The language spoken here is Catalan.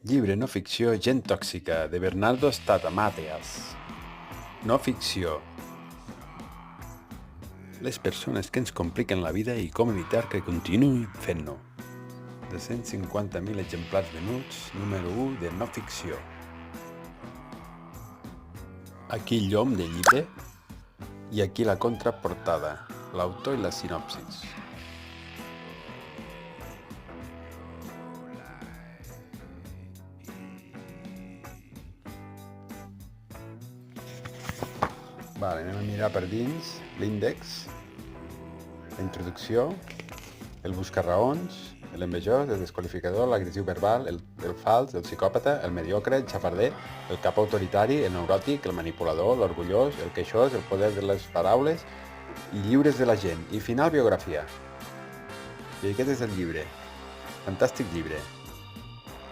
Llibre no ficció Gent tòxica, de Bernardo Statamateas. No ficció. Les persones que ens compliquen la vida i com evitar que continuïn fent-no. De 150.000 exemplars venuts, número 1 de no ficció. Aquí el llom del llibre i aquí la contraportada, l'autor i la sinopsis. Vale, anem a mirar per dins l'índex, la introducció, el buscarraons, l'envejós, el desqualificador, l'agressiu verbal, el fals, el psicòpata, el mediocre, el xafarder, el cap autoritari, el neuròtic, el manipulador, l'orgullós, el queixós, el poder de les paraules i lliures de la gent. I final, biografia. I aquest és el llibre. Fantàstic llibre.